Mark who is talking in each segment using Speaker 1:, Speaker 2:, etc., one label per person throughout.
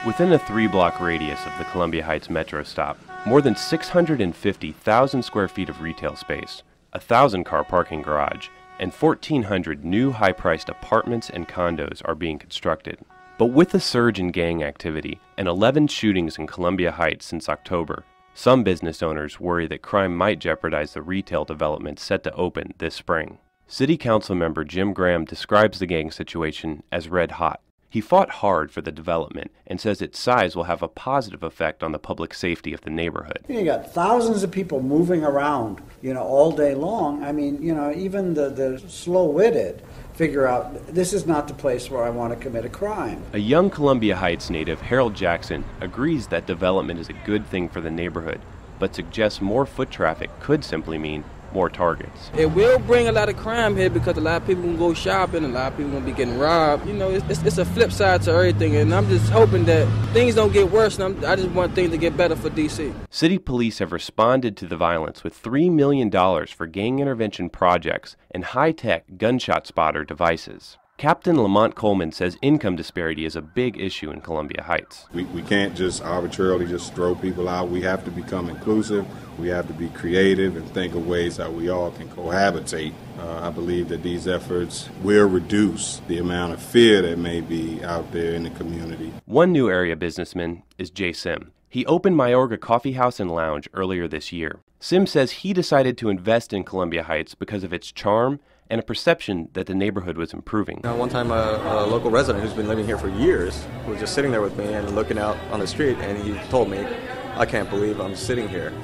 Speaker 1: Within a 3-block radius of the Columbia Heights metro stop, more than 650,000 square feet of retail space, a 1,000-car parking garage, and 1,400 new high-priced apartments and condos are being constructed. But with a surge in gang activity and 11 shootings in Columbia Heights since October, some business owners worry that crime might jeopardize the retail development set to open this spring. City Council member Jim Graham describes the gang situation as red hot. He fought hard for the development and says its size will have a positive effect on the public safety of the neighborhood.
Speaker 2: You got thousands of people moving around, all day long. I mean, even the slow-witted figure out this is not the place where I want to commit a crime.
Speaker 1: A young Columbia Heights native, Harold Jackson, agrees that development is a good thing for the neighborhood, but suggests more foot traffic could simply mean more targets.
Speaker 3: It will bring a lot of crime here because a lot of people can go shopping, a lot of people will be getting robbed. It's a flip side to everything, and I'm just hoping that things don't get worse, and I just want things to get better for D.C.
Speaker 1: City police have responded to the violence with $3 million for gang intervention projects and high-tech gunshot spotter devices. Captain Lamont Coleman says income disparity is a big issue in Columbia Heights.
Speaker 4: We can't just arbitrarily just throw people out. We have to become inclusive. We have to be creative and think of ways how we all can cohabitate. I believe that these efforts will reduce the amount of fear that may be out there in the community.
Speaker 1: One new area businessman is Jay Sim. He opened Mayorga Coffee House and Lounge earlier this year. Sim says he decided to invest in Columbia Heights because of its charm and a perception that the neighborhood was improving.
Speaker 5: One time a local resident who's been living here for years was just sitting there with me and looking out on the street, and he told me, I can't believe I'm sitting here,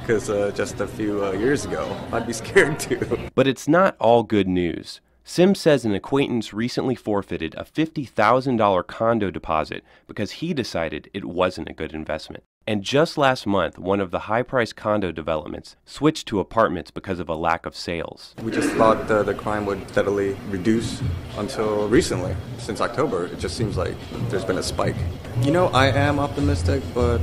Speaker 5: because just a few years ago I'd be scared too.
Speaker 1: But it's not all good news. Sim says an acquaintance recently forfeited a $50,000 condo deposit because he decided it wasn't a good investment. And just last month, one of the high-priced condo developments switched to apartments because of a lack of sales.
Speaker 5: We just thought the crime would steadily reduce until recently. Since October, it just seems like there's been a spike. I am optimistic, but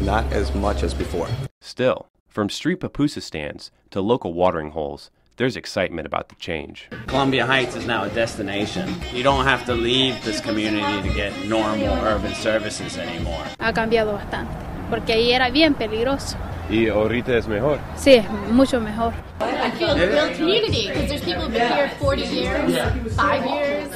Speaker 5: not as much as before.
Speaker 1: Still, from street pupusa stands to local watering holes, there's excitement about the change.
Speaker 6: Columbia Heights is now a destination. You don't have to leave this community to get normal urban services anymore.
Speaker 7: Ha cambiado bastante, porque ahí era bien peligroso.
Speaker 1: ¿Y ahorita es mejor?
Speaker 7: Sí, es mucho mejor.
Speaker 8: I feel the real community because there's people who've been here 40 years, 5 years,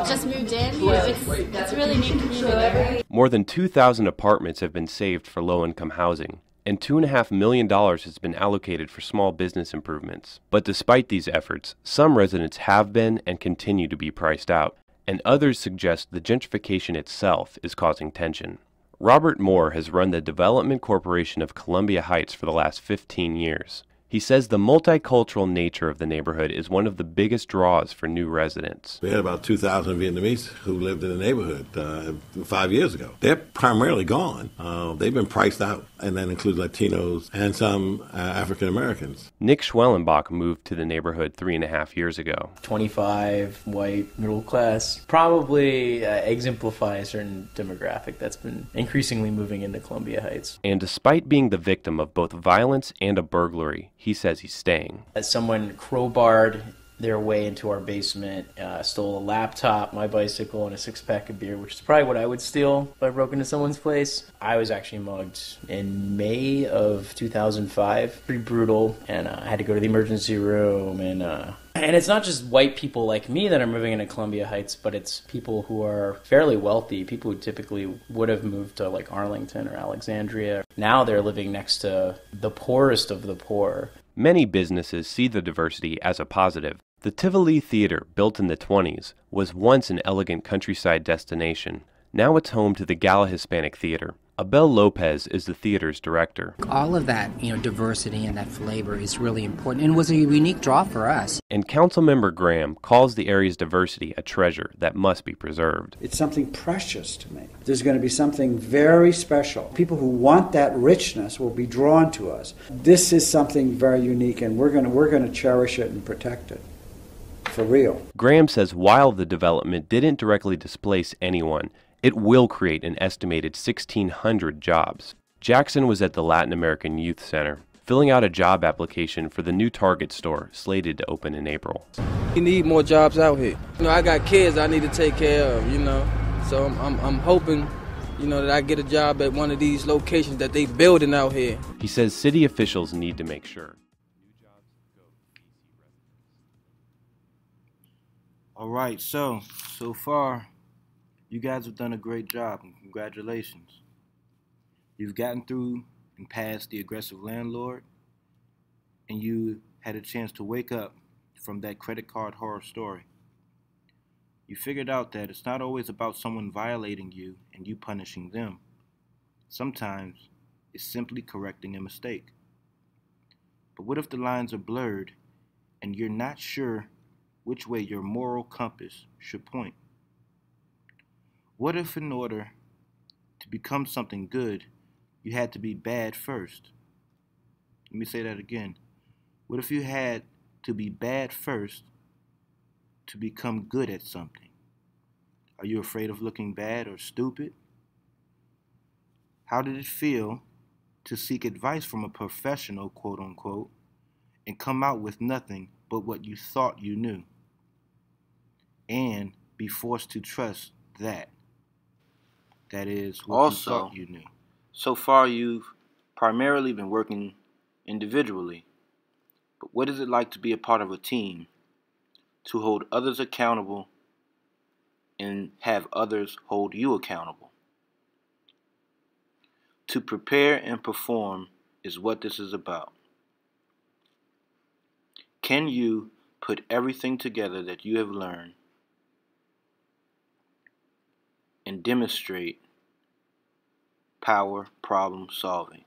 Speaker 8: just moved in. It's really neat community.
Speaker 1: More than 2,000 apartments have been saved for low-income housing, and $2.5 million has been allocated for small business improvements. But despite these efforts, some residents have been and continue to be priced out, and others suggest the gentrification itself is causing tension. Robert Moore has run the Development Corporation of Columbia Heights for the last 15 years. He says the multicultural nature of the neighborhood is one of the biggest draws for new residents.
Speaker 9: We had about 2,000 Vietnamese who lived in the neighborhood 5 years ago. They're primarily gone. They've been priced out, and that includes Latinos and some African Americans.
Speaker 1: Nick Schwellenbach moved to the neighborhood 3.5 years ago.
Speaker 10: 25, white, middle class, probably exemplify a certain demographic that's been increasingly moving into Columbia Heights.
Speaker 1: And despite being the victim of both violence and a burglary, he says he's staying.
Speaker 10: As someone crowbarred their way into our basement, stole a laptop, my bicycle, and a 6-pack of beer, which is probably what I would steal if I broke into someone's place. I was actually mugged in May of 2005. Pretty brutal, and I had to go to the emergency room. And it's not just white people like me that are moving into Columbia Heights, but it's people who are fairly wealthy, people who typically would have moved to Arlington or Alexandria. Now they're living next to the poorest of the poor.
Speaker 1: Many businesses see the diversity as a positive. The Tivoli Theater, built in the 1920s, was once an elegant countryside destination. Now it's home to the Gala Hispanic Theater. Abel Lopez is the theater's director.
Speaker 11: All of that, diversity and that flavor is really important, and was a unique draw for us.
Speaker 1: And Councilmember Graham calls the area's diversity a treasure that must be preserved.
Speaker 2: It's something precious to me. There's going to be something very special. People who want that richness will be drawn to us. This is something very unique, and we're going to cherish it and protect it. For real.
Speaker 1: Graham says while the development didn't directly displace anyone, it will create an estimated 1,600 jobs. Jackson was at the Latin American Youth Center, filling out a job application for the new Target store slated to open in April.
Speaker 3: We need more jobs out here. I got kids I need to take care of, so I'm hoping you know, that I get a job at one of these locations that they building out here.
Speaker 1: He says city officials need to make sure.
Speaker 12: All right, so far, you guys have done a great job, and congratulations. You've gotten through and past the aggressive landlord, and you had a chance to wake up from that credit card horror story. You figured out that it's not always about someone violating you and you punishing them. Sometimes it's simply correcting a mistake. But what if the lines are blurred and you're not sure which way your moral compass should point? What if in order to become something good, you had to be bad first? Let me say that again. What if you had to be bad first to become good at something? Are you afraid of looking bad or stupid? How did it feel to seek advice from a professional, quote unquote, and come out with nothing but what you thought you knew? And be forced to trust that. That is what you thought you knew. So far you've primarily been working individually. But what is it like to be a part of a team, to hold others accountable and have others hold you accountable? To prepare and perform is what this is about. Can you put everything together that you have learned and demonstrate power problem solving?